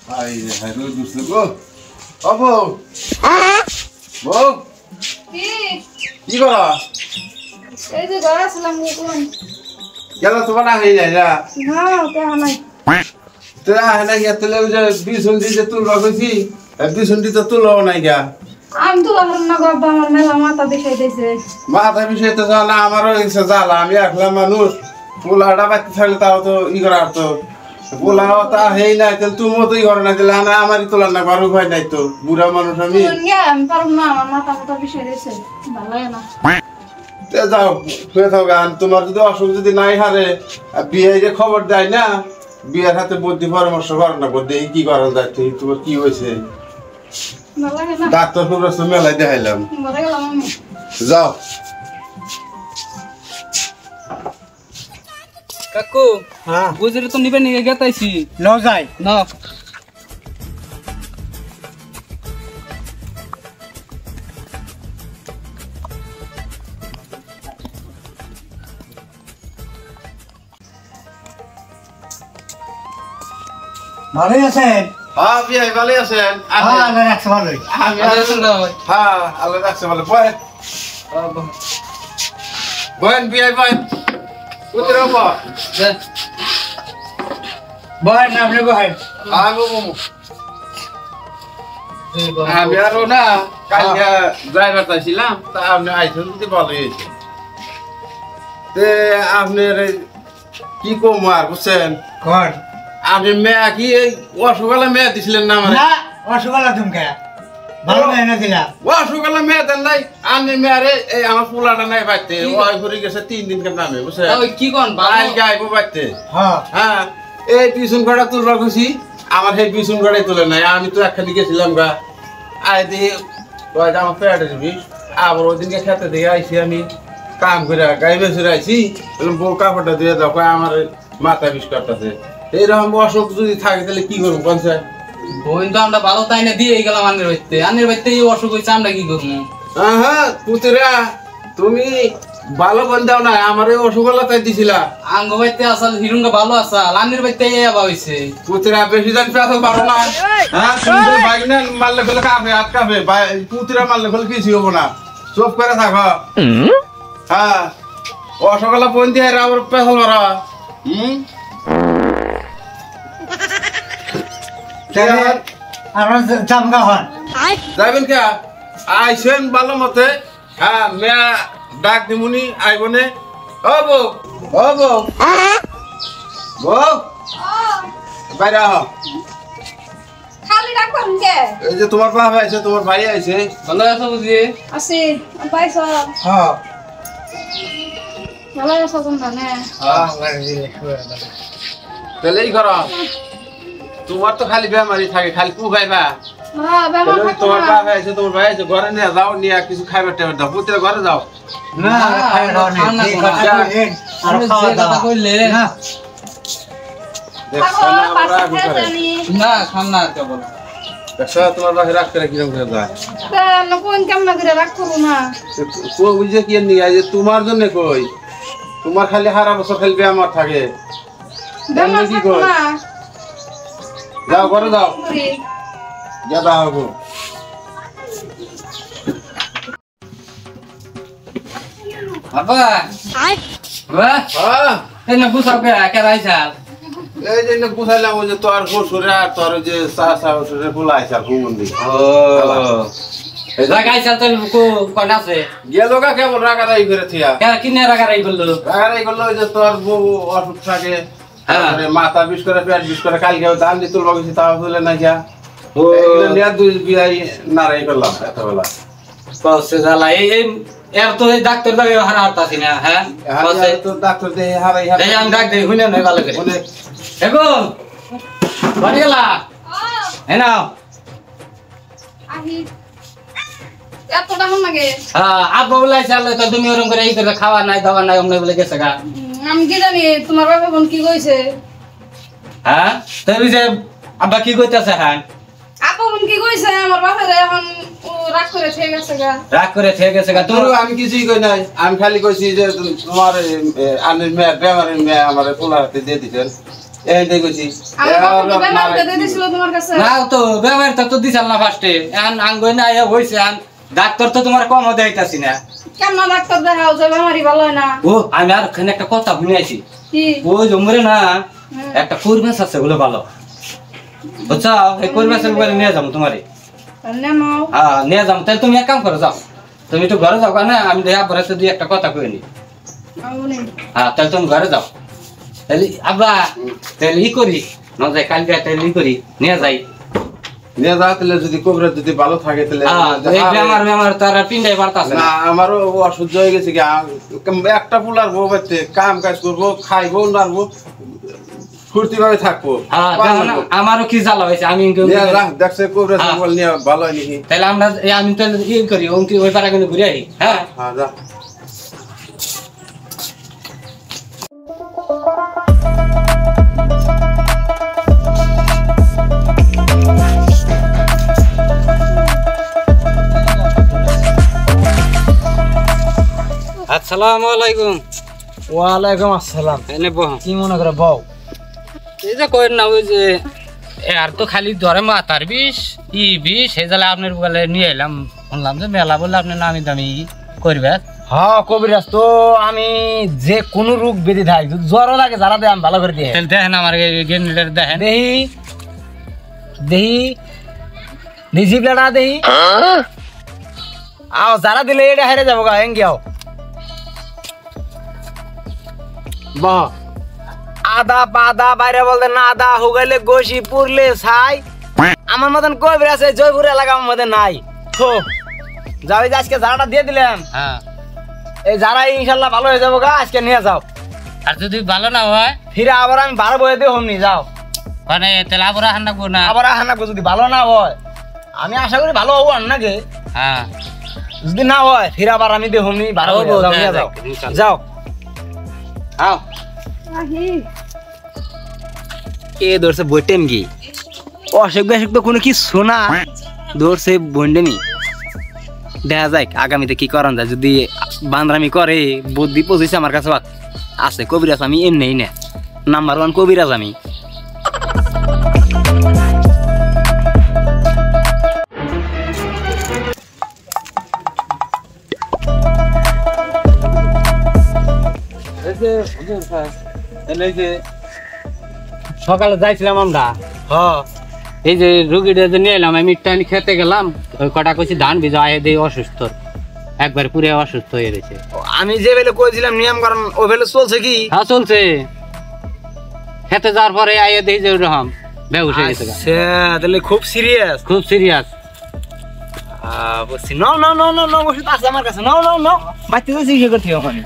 Ai, hai do sugo. Abo. Bo. কি করা? এই যে ঘরে আসলাম কোন। গেল তোমার না হয়ে যায় না? না, ওটা নাই। তোরা না গিয়া তুলে যে বিশুন্ডি যে তুল রাখছি, বিশুন্ডি তো তুলো নাই গা। আমি তো আমার না বাবা আমার মেলা মাথা দেখাই দিয়েছে। মাথা বিষয় তো জানা আমারও ইচ্ছা জ্বালা আমি একলা মানুষ পোলাটা বাচ্চা থাকলে তাও তো ই করার তো পোলাও তা হেই নাই তাহলে তুমিও তো ই করো না তাহলে না আমারই তোলার না ঘর উপায় নাই তো বুড়া মানুষ আমি আমি পারব না আমার মাথা বিষয় দিয়েছে ভালো লাগে না যাও শুয়ে থাকো গান তোমার যদি অসুখ যদি নাই হারে বিয়ে যে খবর দেয় না বিয়ের হাতে বুদ্ধি পরামর্শ করো না বুদ্ধি কি করা যায় তোমার কি হয়েছে ভালো লাগে না ডাক্তার খবর মেলায় দেখাইলাম ভালো গেলাম আমি যাও কাকু হ্যাঁ বুঝরে তো নিবে নিয়ে গেতাইছি নাও যাই না ভালোই আছেন হ্যাঁ বিয়ে ভালো আছেন হ্যাঁ আল্লাহ রাখছে ভালোই আমি হ্যাঁ আল্লাহ রাখছে ভালো বয়েন বয়েন বিয়ে বয়েন উতরে বাবা বহেন না আপনি বহেন আমি আরো না কালকে ড্রাইভার চাইছিলাম তা আপনি আইসেন যদি ভালো হয়েছে তে আপনার কি কম আর বুঝছেন কর আপনি মেয়া কি এই অসুখালা মেয়া দিছিলেন না আমার না অসুবিধা তুমি ভালো মেহনত দিলা অসুখালা মেয়া দেন নাই আপনি মেয়ারে এই আমার পোলাটা নাই বাড়তে ওই ঘুরে গেছে 3 দিন কেন নামে বুঝছেন ওই কি কোন কালকে আইবো বাড়তে হ্যাঁ হ্যাঁ এই পিছন ঘোড়া তুলবার খুশি আমার সেই পিছন ঘোড়াই তুলে নাই আমি তো একখানি গেছিলাম গা আই দিয়ে আমার পেটে দিবি আবার ওই দিনকে খেতে দিয়ে আইসি আমি কাম করে গাই বেসুরে আইসি বউ কাপড়টা দিয়ে দাও আমার মাথা বিষ কাটতেছে এইরকম অসুখ যদি থাকে তাহলে কি করবো পঞ্চায়েত বইন তো আমরা ভালো তাই না দিয়ে গেলাম আনের বাড়িতে এই অসুখ হয়েছে আমরা কি করবো হ্যাঁ পুতুরা তুমি ভালো বন দাও না আমার এই অসুখলা তাই দিছিলা আঙ্গ বাড়িতে আসাল হিরুঙ্গা ভালো আসাল আনের বাড়িতে আবা হয়েছে পুতুরা বেশি দিন পেছাল পারো না হ্যাঁ তুমি তো বাইক না মারলে ফেলে কাঁপে হাত কাঁপে পুতুরা মারলে ফেলে কিছু হবো না চোখ করে থাকো হ্যাঁ অসুখলা বন দিয়ে আবার পেছাল মারা আমরা চামগা হন যাবেন কে আইসেন ভালো মতে হ্যাঁ মেয়া ডাক দিমুনি আইবনে ও বউ ও বউ বউ বাইরে আহ খালি রাখবা কে এই যে তোমার বাবা আইছে তোমার ভাই আইছে ভালো আছো বুঝি আসি পাইছো হ্যাঁ ভালো আছো তোমরা না তাহলে এই করো তোমার তো খালি বেমারি থাকে খালি কু খাইবা হ্যাঁ বেমার তোমার বাবা আইছে তোমার ভাই আইছে ঘরে নিয়ে যাও নিয়ে কিছু খাইবার টাইবার দাও পুত্রে ঘরে যাও না আর খাওয়া দাওয়া কইলে না দেখছ না আমরা আগে করে না খান না কেবল দেখছ তোমার বাবা রাখ করে কিরকম করে যায় না কোন কেমন করে রাখবো না তো বুঝে কি নিয়ে যে তোমার জন্য কই তোমার খালি হারা বছর খালি বেমার থাকে বেমার কি থাকবো কই না যাও ঘরে যাও যা দাও গো বাবা বাবা হ্যাঁ এই না বুঝাও কে কে রাইছাল এই যে বুঝাইলাম ওই যে তোর শ্বশুরে আর তোর যে চাচা শ্বশুরে বুলাইছে ঘুমন্দি রাগাইছাল তো কোন আছে গেল গা কেবল রাগারাই করে থিয়া কে কিনে রাগারাই করলো রাগারাই করলো ওই যে তোর বউ অসুখ থাকে তারপরে মাথা বিষ করে পেট বিষ করে কালকে দান দিয়ে তুলবা গেছি তাও তুলে না গিয়া নিয়ে দুই বিয়াই নারাই করলাম এতবেলা কসে জ্বালা এই এর তো এই ডাক্তার দাগে হারা হারতাছি না হ্যাঁ কসে তো ডাক্তার দিয়ে হারাই এই আমি ডাক দেই শুনে নয় ভালো করে দেখো বাড়ি গেলা এই নাও আহি এতটা হন লাগে হ্যাঁ আব্বা বলাইছে আল্লাহ তো তুমি ওরকম করে এই করে খাওয়া নাই দাওয়া নাই অমনে বলে গেছে গা আমি কি জানি তোমার বাবা বোন কি কইছে হ্যাঁ তুই যে আব্বা কি কইতাছে হ্যাঁ আপা বোন কি কইছে আমার বাবারে এখন রাগ করে থেকে গেছে গা রাগ করে থেকে গেছে গা তোর আমি কিছুই কই নাই আমি খালি কইছি যে তোমার আনের মেয়ে বেমারের মেয়ে আমার পোলার হাতে দিয়ে দিতেন এই দেখছি আমার বাবা তো বেমার করে দিয়েছিল তোমার কাছে না তো ব্যবহারটা তো দিছাল না ফার্স্টে এখন আঙ্গই না আয়া হইছে এখন ডাক্তার তো তোমার কম দেখাইতাছি না কেমন ডাক্তার দেখাও যে বেমারি ভালো হয় না ও আমি আর ওখানে একটা কথা শুনে আছি কি ওই জমরে না একটা কুরবাস আছে বলে ভালো বুঝছো এই কুরবাসের বলে নিয়ে যাবো তোমারে নেমাও হ্যাঁ নিয়ে যাবো তাহলে তুমি এক কাম করো যাও তুমি তো ঘরে যাও না আমি দেখা পরে দুই একটা কথা কই নি আউনি হ্যাঁ তাহলে তুমি ঘরে যাও তাহলে আব্বা তাহলে ই করি না যাই কালকে তাহলে ই করি নিয়ে যাই নিয়ে যা তাহলে যদি কবিরাজ যদি ভালো থাকে তাহলে হ্যাঁ এই বেমার তারা পিন্ডাই বাড়তাছে না আমারও অসহ্য হয়ে গেছে কি একটা পুলার বউ বাড়তে কাম কাজ করবো খাইবো নাড়বো ফুর্তি ভাবে থাকবো হ্যাঁ আমারও কি জ্বালা হয়েছে আমি দেখছে কবিরাজ বল নিয়ে ভালো হয় নাকি তাহলে আমরা আমি তাহলে ই করি ওই পাড়া কিন্তু ঘুরে আই হ্যাঁ হ্যাঁ যা আসসালামু আলাইকুম ওয়ালাইকুম আসসালাম এনে বহ কি মনে করে বউ এই যে কই না ওই যে আর তো খালি ধরে মাথার বিষ ই বিষ সেই জালে আপনার বলে নিয়ে এলাম শুনলাম যে মেলা বললে আপনি নামি দামি করবে হ্যাঁ কবিরাজ তো আমি যে কোনো রোগ বেঁধে থাকি যদি জ্বরও লাগে যারা দেয় আমি ভালো করে দিয়ে তাহলে দেখেন আমার গেন্ডিটার দেখেন দেহি দেহি জিবলাটা দেহি আও যারা দিলে এটা হেরে যাবো গা হেঙ্গি আও বাহ আদা পাদা বাইরে বলতে না আদা হুগাইলে গোসি পুরলে ছাই আমার মতন কবির আছে জয়পুর এলাকা আমার মধ্যে নাই তো যাও এই যে আজকে যারাটা দিয়ে দিলাম হ্যাঁ এই যারা ইনশাল্লাহ ভালো হয়ে যাবো গা আজকে নিয়ে যাও আর যদি ভালো না হয় ফিরে আবার আমি 12 বয়ে দিয়ে হোমনি যাও মানে তাহলে আবার হান্না করবো না আবার হানাকো যদি ভালো না হয় আমি আশা করি ভালো হবো আর নাকি হ্যাঁ যদি না হয় ফিরে আবার আমি দিয়ে হোমনি 12 হবো, বয়ে যাও নিয়ে দেখ, যাও ইনশাল্লাহ। যাও আও আহি এ ধরছে বইটেম কি অসুখ বেসুখ তো কোনো কি শোনা ধরছে বন্ডেমি দেখা যায় আগামীতে কি করান যায় যদি বান্দরামি করে বুদ্ধি পৌঁছেছে আমার কাছে আছে কবিরাজ আমি এমনি না নাম্বার 1 কবিরাজ আমি সকালে যাইছিলাম আমরা হ্যাঁ এই যে রুগীটা যে নিয়ে এলাম আমি একটু খেতে গেলাম ওই কটা কইছি ধান ভিজা আয় দিয়ে অসুস্থ একবার পুরে অসুস্থ হয়ে গেছে আমি যে বেলে কইছিলাম নিয়ম কারণ ওই বেলে চলছে কি হ্যাঁ চলছে খেতে যাওয়ার পরে আইয়ে দেখি যে ওরকম বেহুশ হয়ে গেছে আচ্ছা তাহলে খুব সিরিয়াস খুব সিরিয়াস বলছি নাও নাও নাও নাও নাও ওষুধ আছে আমার কাছে নাও নাও নাও বাচ্চা তো চিকিৎসা করতে ওখানে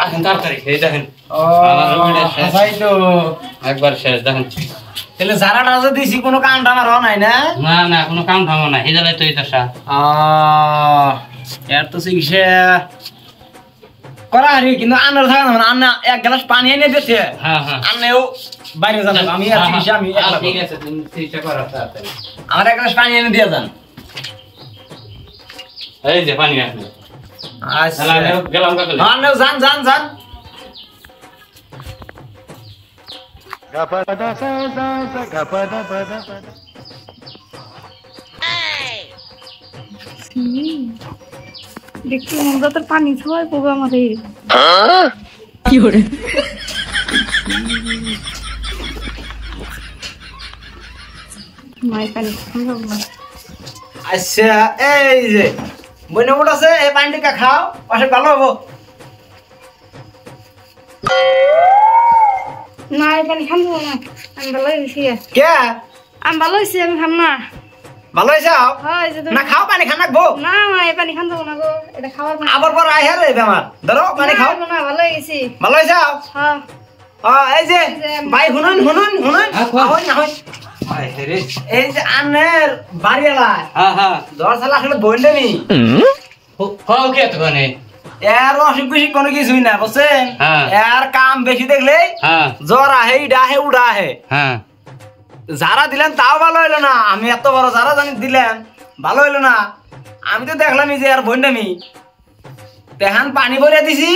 আসেন তাড়াতাড়ি এই দেখেন ও হাসাই তো একবার শেষ দেখেন তাহলে যারাটা যে দিছি কোনো কাম টামার হয় নাই না না না কোনো কাম ঠামো না এই জায়গায় তো এই দশা এর তো চিকিৎসা করা হারি কিন্তু আন্নার থাকা না আন্না এক গ্লাস পানি এনে দিতে হ্যাঁ হ্যাঁ আন্নাও বাইরে যান আমি আর চিকিৎসা আমি একলা ঠিক করব। আছে তুমি চিকিৎসা করো তাড়াতাড়ি আমার এক গ্লাস পানি এনে দিয়ে যান এই যে পানি আসবে আচ্ছা তাহলে আমি গেলাম কাকলে আন্নাও যান যান যান দেখছি আমরা তো পানি খাওয়াই পড়বে আমাদের মায়ের পানি খাওয়া না আচ্ছা এই যে বইনে মোট আছে এই পানিটা খাও পাশে ভালো হবো না এই পানি খাবো না আমি ভালো হয়েছি কে আমি ভালো হয়েছি আমি খাম না ভালো হয়েছে হয় যে না খাও পানি খান রাখবো না মা এই পানি খান যাবো না গো এটা খাওয়ার পানি আবার পর আয় রে বেমার ধরো পানি খাও না ভালো হয়ে গেছি ভালো হয়েছে হ্যাঁ এই যে ভাই শুনুন শুনুন শুনুন হ্যাঁ, কোন? ahoy ahoy এই যে আনের বাড়ি এলায় হ্যাঁ হ্যাঁ দশ সাল আসলে বইলে নি হও কি এতক্ষণে এর অসুখ বিসুখ কোনো কিছুই না বুঝছেন হ্যাঁ। এর কাম বেশি দেখলে হ্যাঁ জ্বর আহে ইডা আহে উড়া আহে হ্যাঁ যারা দিলেন তাও ভালো হইলো না আমি এত বড় যারা জানি দিলেন ভালো হইলো না আমি তো দেখলাম এই যে আর বন্ডামি তেহান পানি ভরে দিছি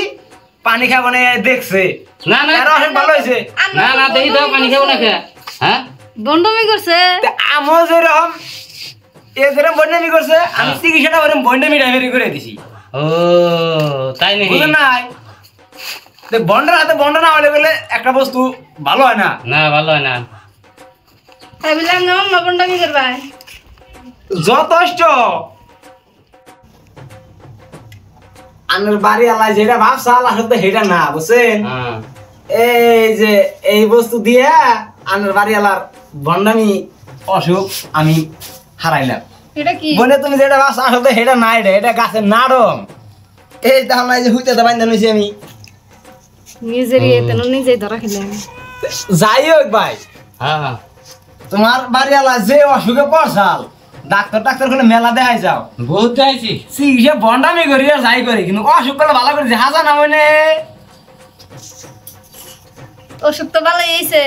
পানি খাবো না দেখছে না না আর অনেক ভালো হয়েছে না না দেখি তো পানি খাবো না কে হ্যাঁ বন্ডমি করছে আমার যেরকম যেরকম বন্ডামি করছে আমি চিকিৎসাটা ওরকম বন্ডামি ড্রাইভারি করে দিছি ও তাই নাকি বুঝলেন নাই বন্ডার হাতে বন্ডা না হলে গেলে একটা বস্তু ভালো হয় না না ভালো হয় না তাই বললাম না অন্য বন্ডমি করবা যথেষ্ট আমার বাড়ি আলাই যেটা ভাবছাল আসলে সেটা না বুঝছেন হ্যাঁ এই যে এই বস্তু দিয়ে আমার বাড়ি আলার বন্ডামি অসুখ আমি হারাইলাম এটা কি বলে তুমি যেটা ভাবছো আসলে সেটা না এটা গাছের নাড়ম এই তাহলে এই যে হুইতে তো বাইন্দা নিয়েছি আমি নিজেরই তেন নিজেই ধরা খেলে যাই হোক ভাই হ্যাঁ তোমার বাড়ি আলা যে অসুখে পড়ছাল ডাক্তার করে মেলা দেখাই যাও বহুত যাইছি চিকিৎসা বন্ডামি করি আর যাই করি কিন্তু অসুখ করলে ভালো করে দেখা যায় না মানে ওষুধ তো ভালো হয়েছে